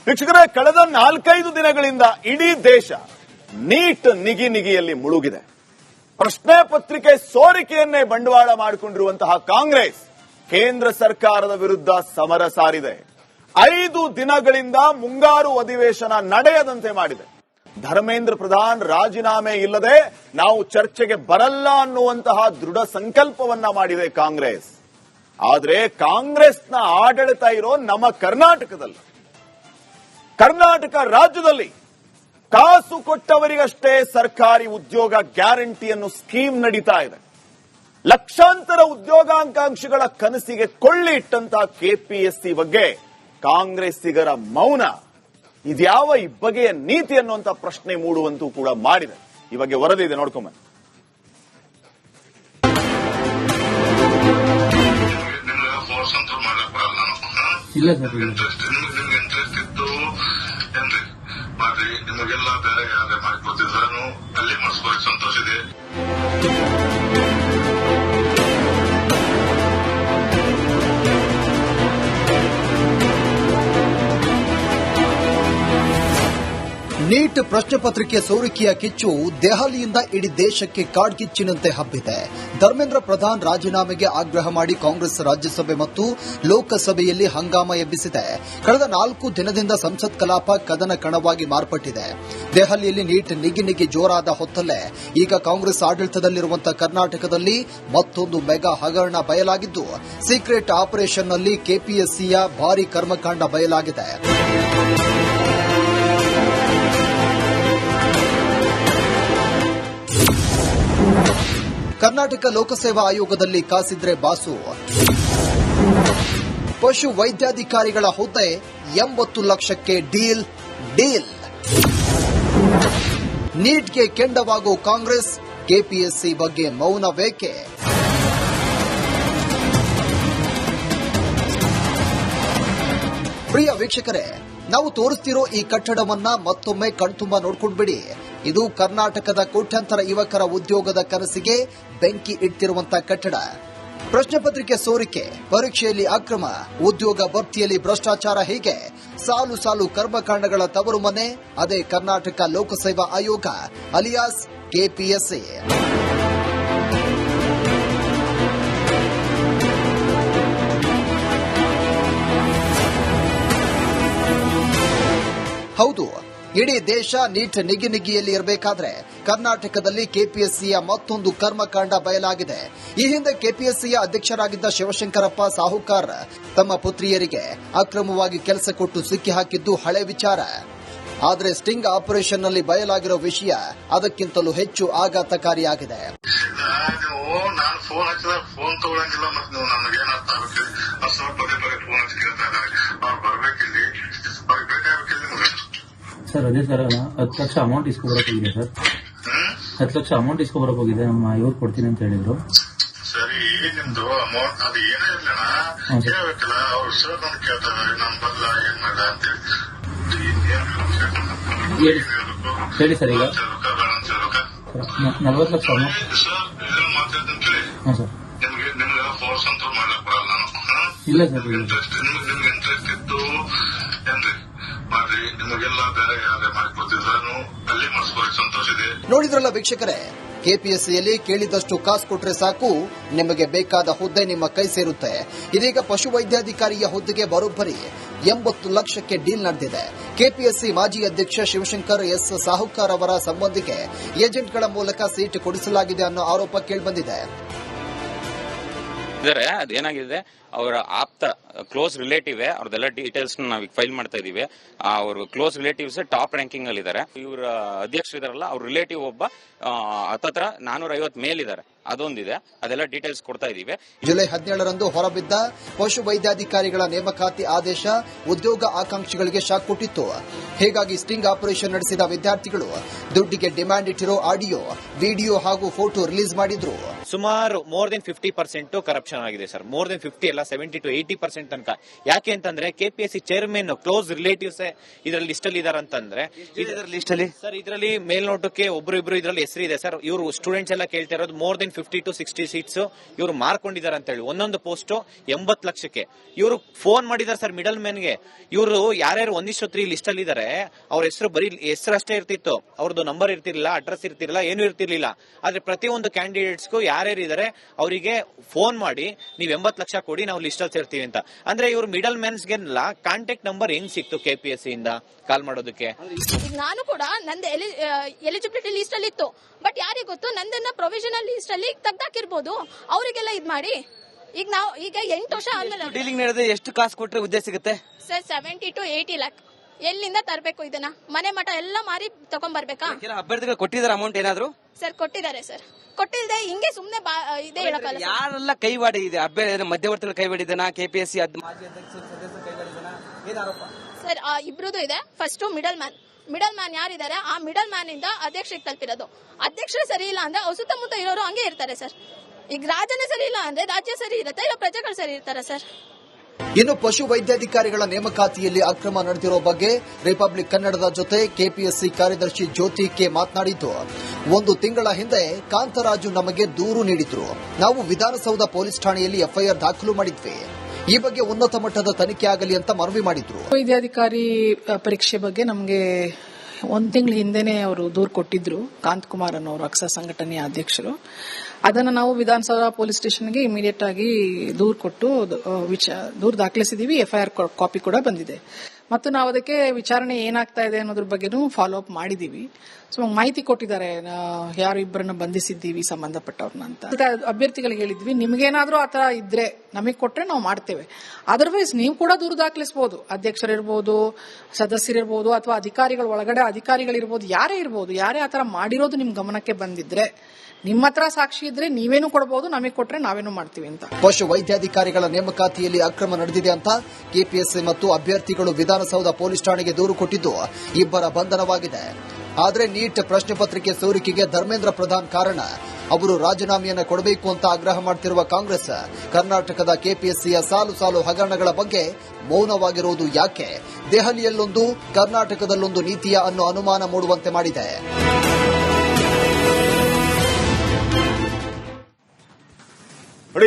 ವೀಕ್ಷಕರೇ, ಕಳೆದ 4-5 ದಿನಗಳಿಂದ ಇಡೀ ದೇಶ ನೀಟ್ ನಿಗಿಯಲ್ಲಿ ಮುಳುಗಿದೆ. ಪ್ರಶ್ನೆ ಪತ್ರಿಕೆ ಸೋರಿಕೆಯನ್ನೇ ಬಂಡವಾಳ ಮಾಡಿಕೊಂಡಿರುವಂತಹ ಕಾಂಗ್ರೆಸ್ ಕೇಂದ್ರ ಸರ್ಕಾರದ ವಿರುದ್ಧ ಸಮರ ಸಾರಿದೆ. 5 ದಿನಗಳಿಂದ ಮುಂಗಾರು ಅಧಿವೇಶನ ನಡೆಯದಂತೆ ಮಾಡಿದೆ. ಧರ್ಮೇಂದ್ರ ಪ್ರಧಾನ್ ರಾಜೀನಾಮೆ ಇಲ್ಲದೆ ನಾವು ಚರ್ಚೆಗೆ ಬರಲ್ಲ ಅನ್ನುವಂತಹ ದೃಢ ಸಂಕಲ್ಪವನ್ನ ಮಾಡಿದೆ ಕಾಂಗ್ರೆಸ್. ಆದರೆ ಕಾಂಗ್ರೆಸ್ನ ಆಡಳಿತ ಇರೋ ನಮ್ಮ ಕರ್ನಾಟಕ ರಾಜ್ಯದಲ್ಲಿ ಕಾಸು ಕೊಟ್ಟವರಿಗಷ್ಟೇ ಸರ್ಕಾರಿ ಉದ್ಯೋಗ ಗ್ಯಾರಂಟಿಯನ್ನು ಸ್ಕೀಮ್ ನಡೀತಾ ಇದೆ. ಲಕ್ಷಾಂತರ ಉದ್ಯೋಗಾಕಾಂಕ್ಷಿಗಳ ಕನಸಿಗೆ ಕೊಳ್ಳಿ ಇಟ್ಟಂತಹ ಕೆಪಿಎಸ್ಸಿ ಬಗ್ಗೆ ಕಾಂಗ್ರೆಸ್ಸಿಗರ ಮೌನ ಇದ್ಯಾವ ಈ ಬಗೆಯ ನೀತಿ ಅನ್ನುವಂತ ಪ್ರಶ್ನೆ ಮೂಡುವಂತೂ ಕೂಡ ಮಾಡಿದೆ. ಈ ಬಗ್ಗೆ ವರದಿ ಇದೆ, ನೋಡ್ಕೊಂಬನ್ನಿ. ಇಲ್ಲ ಸರ್, ನಿಮ್ಗೆ ಇಂಟ್ರೆಸ್ಟ್ ಇತ್ತು ಏನ್ರಿ ಮಾಡ್ರಿ, ನಿಮಗೆಲ್ಲ ಬೇರೆ ಯಾರೇ ಮಾಡಿಕೊಡ್ತಿದ್ರು ಅಲ್ಲೇ ಮಾಡಿಸ್ಕೊಳ್ಳಿ, ಸಂತೋಷ ಇದೆ. ನೀಟ್ ಪ್ರಶ್ನೆ ಪತ್ರಿಕೆ ಸೋರಿಕೆಯ ಕಿಚ್ಚು ದೆಹಲಿಯಿಂದ ಇಡೀ ದೇಶಕ್ಕೆ ಕಾಡ್ಗಿಚ್ಚಿನಂತೆ ಹಬ್ಬಿದೆ. ಧರ್ಮೇಂದ್ರ ಪ್ರಧಾನ್ ರಾಜೀನಾಮೆಗೆ ಆಗ್ರಹ ಮಾಡಿ ಕಾಂಗ್ರೆಸ್ ರಾಜ್ಯಸಭೆ ಮತ್ತು ಲೋಕಸಭೆಯಲ್ಲಿ ಹಂಗಾಮ ಎಬ್ಬಿಸಿದೆ. ಕಳೆದ 4 ದಿನದಿಂದ ಸಂಸತ್ ಕಲಾಪ ಕದನ ಕಣವಾಗಿ ಮಾರ್ಪಟ್ಟಿದೆ. ದೆಹಲಿಯಲ್ಲಿ ನೀಟ್ ನಿಗಿ ಜೋರಾದ ಹೊತ್ತಲ್ಲೇ ಈಗ ಕಾಂಗ್ರೆಸ್ ಆಡಳಿತದಲ್ಲಿರುವಂತಹ ಕರ್ನಾಟಕದಲ್ಲಿ ಮತ್ತೊಂದು ಮೆಗಾ ಹಗರಣ ಬಯಲಾಗಿದ್ದು, ಸೀಕ್ರೆಟ್ ಆಪರೇಷನ್ನಲ್ಲಿ ಕೆಪಿಎಸ್ಸಿಯ ಭಾರೀ ಕರ್ಮಕಾಂಡ ಬಯಲಾಗಿದೆ. ಕರ್ನಾಟಕ ಲೋಕಸೇವಾ ಆಯೋಗದಲ್ಲಿ ಕಾಸಿದ್ರೆ ಬಾಸು. ಪಶು ವೈದ್ಯಾಧಿಕಾರಿಗಳ ಹುದ್ದೆ 80 ಲಕ್ಷಕ್ಕೆ ಡೀಲ್. ನೀಟ್ಗೆ ಕೆಂಡವಾಗೋ ಕಾಂಗ್ರೆಸ್, ಕೆಪಿಎಸ್ಸಿ ಬಗ್ಗೆ ಮೌನ ಬೇಕೆ? ಪ್ರಿಯ ವೀಕ್ಷಕರೇ, ನಾವು ತೋರಿಸ್ತಿರೋ ಈ ಕಟ್ಟಡವನ್ನ ಮತ್ತೊಮ್ಮೆ ಕಣ್ತುಂಬ ನೋಡ್ಕೊಂಡ್ಬಿಡಿ. ಇದು ಕರ್ನಾಟಕದ ಕೋಟ್ಯಾಂತರ ಯುವಕರ ಉದ್ಯೋಗದ ಕನಸಿಗೆ ಬೆಂಕಿ ಇಟ್ಟಿರುವಂತಹ ಕಟ್ಟಡ. ಪ್ರಶ್ನೆ ಪತ್ರಿಕೆ ಸೋರಿಕೆ, ಪರೀಕ್ಷೆಯಲ್ಲಿ ಅಕ್ರಮ, ಉದ್ಯೋಗ ಭರ್ತಿಯಲ್ಲಿ ಭ್ರಷ್ಟಾಚಾರ, ಹೀಗೆ ಸಾಲು ಸಾಲು ಕರ್ಮಕಾಂಡಗಳ ತವರು ಮನೆ ಅದೇ ಕರ್ನಾಟಕ ಲೋಕಸೇವಾ ಆಯೋಗ ಅಲಿಯಾಸ್ ಕೆಪಿಎಸ್ಸಿ. ಹೌದು, ಇಡೀ ದೇಶ ನೀಟ್ ನಿಗಿಯಲ್ಲಿ ಇರಬೇಕಾದ್ರೆ ಕರ್ನಾಟಕದಲ್ಲಿ ಕೆಪಿಎಸ್ಸಿಯ ಮತ್ತೊಂದು ಕರ್ಮಕಾಂಡ ಬಯಲಾಗಿದೆ. ಈ ಹಿಂದೆ ಕೆಪಿಎಸ್ಸಿಯ ಅಧ್ಯಕ್ಷರಾಗಿದ್ದ ಶಿವಶಂಕರಪ್ಪ ಸಾಹುಕಾರ್ ತಮ್ಮ ಪುತ್ರಿಯರಿಗೆ ಅಕ್ರಮವಾಗಿ ಕೆಲಸ ಕೊಟ್ಟು ಸಿಕ್ಕಿ ಹಾಕಿದ್ದು ಹಳೆ ವಿಚಾರ. ಆದರೆ ಸ್ಟಿಂಗ್ ಆಪರೇಷನ್ನಲ್ಲಿ ಬಯಲಾಗಿರೋ ವಿಷಯ ಅದಕ್ಕಿಂತಲೂ ಹೆಚ್ಚು ಆಘಾತಕಾರಿಯಾಗಿದೆ. ನಾನು ಫೋನ್ ಹಚ್ಚಿದಾಗ ಫೋನ್ ತಗೊಳಂಗಿಲ್ಲ, ಮತ್ತೆ ನೀವು ನಮಗೇನರ್ಥ ಆಗುತ್ತೆ, ಪದೇ ಫೋನ್ ಹಚ್ಚಿ ಕೇಳ್ತಾರೆ, ಅವ್ರು ಬರ್ಬೇಕಿಲ್ಲಿ, ಅವ್ರಿಗೆ ಬೇಕಾಗಬೇಕಿಲ್ಲ. ಸರ್ ಅದೇ ಸರ್, 10 ಲಕ್ಷ ಅಮೌಂಟ್ ಇಸ್ಕೊಬರಕ್ ಹೋಗಿದೆ ಸರ್. 10 ಲಕ್ಷ ಅಮೌಂಟ್ ಇಸ್ಕೊಬರಕ್ ಹೋಗಿದೆ, ನಮ್ಮ ಇವ್ರು ಕೊಡ್ತೀನಿ ಅಂತ ಹೇಳಿದ್ರು. ಸರಿ, ನಿಮ್ದು ಅಮೌಂಟ್ ಅದು ಏನೇ ಇರ್ಲಿಲ್ಲ ಹೇಳ್ಬೇಕಲ್ಲ, ಅವ್ರು ಸರ್ ನಮ್ಗೆ ಕೇಳ್ತಾರೆ, ನಮ್ ಬದಲ ಏನ್ ಮಾಡ ಅಂತೇಳಿ ಹೇಳಿ ಸರ್. ಈಗ 40 ಲಕ್ಷ ಅಮೌಂಟ್ ಮಾತಾಡ್ತೀನಿ ಕೇಳಿ. ನಿಮ್ಗೆ ಫೋರ್ಸ್ ಅಂತ ಮಾಡ್ಲಕ್ ಬರಲ್ಲ ನಾನು. ಇಲ್ಲ ಸರ್, ನಿಮ್ಗೆ ಇಂಟ್ರೆಸ್ಟ್ ಇತ್ತು ಏನ್ರಿ ಮಾಡ್ರಿ, ನಿಮಗೆಲ್ಲ ಬೇರೆ ಯಾರೇ ಮಾಡಿಕೊಡ್ತಿದ್ರು ಅಲ್ಲೇ ಮಾಡಿಸ್ಕೊಳ್ಳಿ, ಸಂತೋಷ ಇದೆ. ನೋಡಿದ್ರಲ್ಲ ವೀಕ್ಷಕರೇ, ಕೆಪಿಎಸ್ಸಿಯಲ್ಲಿ ಕೇಳಿದಷ್ಟು ಕಾಸು ಕೊಟ್ರೆ ಸಾಕು, ನಿಮಗೆ ಬೇಕಾದ ಹುದ್ದೆ ನಿಮ್ಮ ಕೈ ಸೇರುತ್ತೆ. ಇದೀಗ ಪಶುವೈದ್ಯಾಧಿಕಾರಿಯ ಹುದ್ದೆಗೆ ಬರೋಬ್ಬರಿ 80 ಲಕ್ಷಕ್ಕೆ ಡೀಲ್ ನಡೆದಿದೆ. ಕೆಪಿಎಸ್ಸಿ ಮಾಜಿ ಅಧ್ಯಕ್ಷ ಶಿವಶಂಕರ್ ಎಸ್ ಸಾಹುಕಾರ್ ಅವರ ಸಂಬಂಧಿಗೆ ಏಜೆಂಟ್ಗಳ ಮೂಲಕ ಸೀಟ್ ಕೊಡಿಸಲಾಗಿದೆ ಅನ್ನೋ ಆರೋಪ ಕೇಳಿಬಂದಿದೆ. ಅದೇನಾಗಿದೆ, ಅವರ ಆಪ್ತ ಕ್ಲೋಸ್ ರಿಲೇಟಿವ್ ಅವ್ರದೆಲ್ಲ ಡೀಟೇಲ್ಸ್ ನಾವೀಗ ಫೈಲ್ ಮಾಡ್ತಾ ಇದೀವಿ. ಅವ್ರ ಕ್ಲೋಸ್ ರಿಲೇಟಿವ್ಸ್ ಟಾಪ್ ರ್ಯಾಂಕಿಂಗ್ ಅಲ್ಲಿ ಇದ್ದಾರೆ. ಇವರ ಅಧ್ಯಕ್ಷರು ಇದಾರಲ್ಲ, ಅವ್ರ ರಿಲೇಟಿವ್ ಒಬ್ಬ ಹತ್ತತ್ರ 450 ಮೇಲಿದ್ದಾರೆ, ಅದೊಂದಿದೆ. ಅದೆಲ್ಲ ಡೀಟೇಲ್ಸ್ ಕೊಡ್ತಾ ಇದೀವಿ. ಜುಲೈ 17ರಂದು ಹೊರಬಿದ್ದ ಪಶು ವೈದ್ಯಾಧಿಕಾರಿಗಳ ನೇಮಕಾತಿ ಆದೇಶ ಉದ್ಯೋಗ ಆಕಾಂಕ್ಷಿಗಳಿಗೆ ಶಾಕ್ ಕೊಟ್ಟಿತ್ತು. ಹೀಗಾಗಿ ಸ್ಟಿಂಗ್ ಆಪರೇಷನ್ ನಡೆಸಿದ ವಿದ್ಯಾರ್ಥಿಗಳು ದುಡ್ಡಿಗೆ ಡಿಮ್ಯಾಂಡ್ ಇಟ್ಟಿರೋ ಆಡಿಯೋ, ವಿಡಿಯೋ ಹಾಗೂ ಫೋಟೋ ರಿಲೀಸ್ ಮಾಡಿದ್ರು. ಸುಮಾರು ಮೋರ್ ದೆನ್ 50% ಕರಪ್ಷನ್ ಆಗಿದೆ ಸರ್. ಮೋರ್ ದೆನ್ 50 ಅಲ್ಲ, 70 to 80% ಮಾರ್ಚಿನ ತನಕ. ಯಾಕೆ ಅಂತಂದ್ರೆ KPSC ಚೇರ್ಮನ್ ಕ್ಲೋಸ್ ರಿಲೇಟಿವ್ಸ್ ಇದರಲ್ಲಿ ಲಿಸ್ಟ್ ಅಲ್ಲಿ ಇದಾರೆ ಅಂತಂದ್ರೆ ಲಿಸ್ಟ್ ಅಲ್ಲಿ ಸರ್ ಇದರಲ್ಲಿ ಮೇಲ್ನೋಟಕ್ಕೆ ಒಬ್ರು ಇದರಲ್ಲಿ ಹೆಸರಿದೆ ಸರ್. ಇವರು ಸ್ಟೂಡೆಂಟ್ಸ್ ಎಲ್ಲ ಕೇಳ್ತಾ ಇರೋದು ಮೋರ್ ದೆನ್ 50 to 60 ಸೀಟ್ಸ್ ಇವರು ಮಾರ್ಕೊಂಡಿದ್ದಾರೆ ಅಂತ ಹೇಳಿ. ಒಂದೊಂದು ಪೋಸ್ಟ್ 80 ಲಕ್ಷಕ್ಕೆ ಇವರು ಫೋನ್ ಮಾಡಿದಾರೆ ಸರ್ ಮಿಡಲ್ ಮ್ಯಾನ್ಗೆ. ಇವರು ಯಾರ್ಯಾರು 1:3 ಲಿಸ್ಟ್ ಅಲ್ಲಿ ಇದಾರೆ ಅವ್ರ ಹೆಸರು ಬರೀ ಹೆಸರು ಅಷ್ಟೇ ಇರ್ತಿತ್ತು, ಅವ್ರದ್ದು ನಂಬರ್ ಇರ್ತಿರ್ಲಿಲ್ಲ, ಅಡ್ರೆಸ್ ಇರ್ತಿರ್ಲಿಲ್ಲ, ಏನು ಇರ್ತಿರ್ಲಿಲ್ಲ. ಆದ್ರೆ ಪ್ರತಿಯೊಂದು ಕ್ಯಾಂಡಿಡೇಟ್ಸ್ಗೂ ಯಾರ್ಯಾರು ಇದಾರೆ ಅವರಿಗೆ ಫೋನ್ ಮಾಡಿ ನೀವು 80 ಲಕ್ಷ ಕೊಡಿ ನಾವು ಲಿಸ್ಟ್ ಅಲ್ಲಿ ಸೇರ್ತೀವಿ ಅಂತ. ಅಂದ್ರೆ ಇವರು ಮಿಡಲ್ ಮ್ಯಾನ್ಸ್ಗೆಲ್ಲ ಕಾಂಟ್ಯಾಕ್ಟ್ ನಂಬರ್ ಹೆಂಗ್ ಸಿಕ್ತು KPSC ಇಂದ ಕಾಲ್ ಮಾಡೋದಕ್ಕೆ? ಈಗ ನಾನು ಕೂಡ ನಂದು ಎಲಿಜಿಬಿಲಿಟಿ ಲಿಸ್ಟ್ ಅಲ್ಲಿ ಇತ್ತು, ಬಟ್ ಯಾರಿಗೆ ಗೊತ್ತು ನಂದನ್ನ ಪ್ರೊವಿಷನಲ್ ಲಿಸ್ಟ್ ಅಲ್ಲಿ ತೆಗ್ದಾಕಿರ್ಬೋದು. ಅವರಿಗೆಲ್ಲ ಇದ್ ಮಾಡಿ ಈಗ ನಾವು ಈಗ 8 ವರ್ಷ ಆದ್ಮೇಲೆ ಡೀಲಿಂಗ್ ನಡೆದ್ರೆ ಎಷ್ಟು ಕಾಸು ಕೊಟ್ರೆ ಹುದ್ದೆ ಸಿಗುತ್ತೆ ಸರ್? 70 to 80 lakh. ಎಲ್ಲಿಂದ ತರಬೇಕು ಇದನ್ನ? ಮನೆ ಮಠ ಎಲ್ಲ ಮಾರಿ ತಗೊಂಡ್ಬರ್ಬೇಕಾ? ಅಭ್ಯರ್ಥಿಗಳು ಕೊಟ್ಟಿದ್ದಾರೆ ಅಮೌಂಟ್ ಏನಾದ್ರು? ಸರ್ ಕೊಟ್ಟಿದ್ದಾರೆ ಸರ್. ಕೊಟ್ಟಿಲ್ಲದೆ ಹಿಂಗೆ ಸುಮ್ನೆ ಇದೇ ಹೇಳಕ್ಕಲ್ಲ. ಯಾರೆಲ್ಲ ಕೈವಾಡಿ ಇದೆ? ಅಭ್ಯರ್ಥಿ ಮಧ್ಯವರ್ತಿಗಳು ಕೈವಾಡಿದನ? KPSC ಮಾಜಿ ಅಧ್ಯಕ್ಷ ಸದಸ್ಯರು ಕೈವಾಡಿದನ? ಏನು ಆರೋಪ ಸರ್? ಇಬ್ರದ್ದು ಇದೆ. ಫಸ್ಟ್ ಮಿಡಲ್ ಮ್ಯಾನ್ ಯಾರಿದ್ದಾರೆ ಆ ಮಿಡಲ್ ಮ್ಯಾನ್ ಇಂದ ಅಧ್ಯಕ್ಷರಿಗೆ ತಲುಪಿರೋದು. ಅಧ್ಯಕ್ಷರು ಸರಿ ಇಲ್ಲ ಅಂದ್ರೆ ಅವ್ರ ಸುತ್ತಮುತ್ತ ಇರೋರು ಹಂಗೆ ಇರ್ತಾರೆ ಸರ್. ಈಗ ರಾಜ್ಯನೇ ಸರಿ ಇಲ್ಲ ಅಂದ್ರೆ ರಾಜ್ಯ ಸರಿ ಇರುತ್ತೆ, ಇಲ್ಲ ಪ್ರಜೆಗಳು ಸರಿ ಇರ್ತಾರೆ ಸರ್. ಇನ್ನು ಪಶು ವೈದ್ಯಾಧಿಕಾರಿಗಳ ನೇಮಕಾತಿಯಲ್ಲಿ ಅಕ್ರಮ ನಡೆದಿರೋ ಬಗ್ಗೆ ರಿಪಬ್ಲಿಕ್ ಕನ್ನಡದ ಜೊತೆ KPSC ಕಾರ್ಯದರ್ಶಿ ಜ್ಯೋತಿ ಕೆ ಮಾತನಾಡಿದ್ದು, 1 ತಿಂಗಳ ಹಿಂದೆ ಕಾಂತರಾಜು ನಮಗೆ ದೂರು ನೀಡಿದ್ರು. ನಾವು ವಿಧಾನಸೌಧ ಪೊಲೀಸ್ ಠಾಣೆಯಲ್ಲಿ FIR ದಾಖಲು ಮಾಡಿದ್ವಿ. ಈ ಬಗ್ಗೆ ಉನ್ನತ ಮಟ್ಟದ ತನಿಖೆ ಆಗಲಿ ಅಂತ ಮನವಿ ಮಾಡಿದ್ರು. ವೈದ್ಯಾಧಿಕಾರಿ ಪರೀಕ್ಷೆ ಬಗ್ಗೆ ನಮಗೆ 1 ತಿಂಗಳ ಹಿಂದೆನೆ ಅವರು ದೂರು ಕೊಟ್ಟಿದ್ರು. ಕಾಂತಕುಮಾರ್ ಅನ್ನೋರು ಅಕ್ಸ ಸಂಘಟನೆಯ ಅಧ್ಯಕ್ಷರು. ಅದನ್ನು ನಾವು ವಿಧಾನಸೌಧ ಪೊಲೀಸ್ ಸ್ಟೇಷನ್ಗೆ ಇಮಿಡಿಯೇಟ್ ಆಗಿ ದೂರು ಕೊಟ್ಟು ದೂರು ದಾಖಲಿಸಿದೀವಿ. FIR ಕಾಪಿ ಕೂಡ ಬಂದಿದೆ. ಮತ್ತು ನಾವು ಅದಕ್ಕೆ ವಿಚಾರಣೆ ಏನಾಗ್ತಾ ಇದೆ ಅನ್ನೋದ್ರ ಬಗ್ಗೆನೂ ಫಾಲೋ ಅಪ್ ಮಾಡಿದೀವಿ. ಸೊ ಮಾಹಿತಿ ಕೊಟ್ಟಿದ್ದಾರೆ, ಯಾರು ಇಬ್ಬರನ್ನ ಬಂಧಿಸಿದ್ದೀವಿ ಸಂಬಂಧಪಟ್ಟವ್ರನ್ನ ಅಂತ. ಅಭ್ಯರ್ಥಿಗಳಿಗೆ ಹೇಳಿದ್ವಿ, ನಿಮ್ಗೇನಾದ್ರೂ ಆತರ ಇದ್ರೆ ನಮಗೆ ಕೊಟ್ರೆ ನಾವು ಮಾಡ್ತೇವೆ. ಅದರ್ವೈಸ್ ನೀವು ಕೂಡ ದೂರು ದಾಖಲಿಸಬಹುದು. ಅಧ್ಯಕ್ಷರಿರ್ಬೋದು, ಸದಸ್ಯರಿರ್ಬೋದು, ಅಥವಾ ಅಧಿಕಾರಿಗಳು ಒಳಗಡೆ ಅಧಿಕಾರಿಗಳಿರ್ಬೋದು, ಯಾರೇ ಇರ್ಬೋದು. ಯಾರೇ ಆತರ ಮಾಡಿರೋದು ನಿಮ್ ಗಮನಕ್ಕೆ ಬಂದಿದ್ರೆ, ನಿಮ್ಮ ಹತ್ರ ಸಾಕ್ಷಿ ಇದ್ರೆ ನೀವೇನು ಕೊಡಬಹುದು, ನಮಗೆ ಕೊಟ್ರೆ ನಾವೇನು ಮಾಡ್ತೀವಿ ಅಂತ. ಪಶು ವೈದ್ಯಾಧಿಕಾರಿಗಳ ನೇಮಕಾತಿಯಲ್ಲಿ ಅಕ್ರಮ ನಡೆದಿದೆ ಅಂತ KPSC ಮತ್ತು ಅಭ್ಯರ್ಥಿಗಳು ವಿಧಾನಸೌಧ ಪೊಲೀಸ್ ಠಾಣೆಗೆ ದೂರು ಕೊಟ್ಟಿದ್ದು, ಇಬ್ಬರ ಬಂಧನವಾಗಿದೆ. ಆದರೆ ನೀಟ್ ಪ್ರಶ್ನೆ ಪತ್ರಿಕೆ ಸೋರಿಕೆಗೆ ಧರ್ಮೇಂದ್ರ ಪ್ರಧಾನ್ ಕಾರಣ. ಅವರು ರಾಜೀನಾಮೆಯನ್ನು ಕೊಡಬೇಕು ಅಂತ ಆಗ್ರಹ ಮಾಡುತ್ತಿರುವ ಕಾಂಗ್ರೆಸ್ ಕರ್ನಾಟಕದ KPSCಯ ಸಾಲು ಹಗರಣಗಳ ಬಗ್ಗೆ ಮೌನವಾಗಿರುವುದು ಯಾಕೆ? ದೆಹಲಿಯಲ್ಲೊಂದು, ಕರ್ನಾಟಕದಲ್ಲೊಂದು ನೀತಿಯ ಅನ್ನೋ ಅನುಮಾನ ಮೂಡುವಂತೆ ಮಾಡಿದೆ.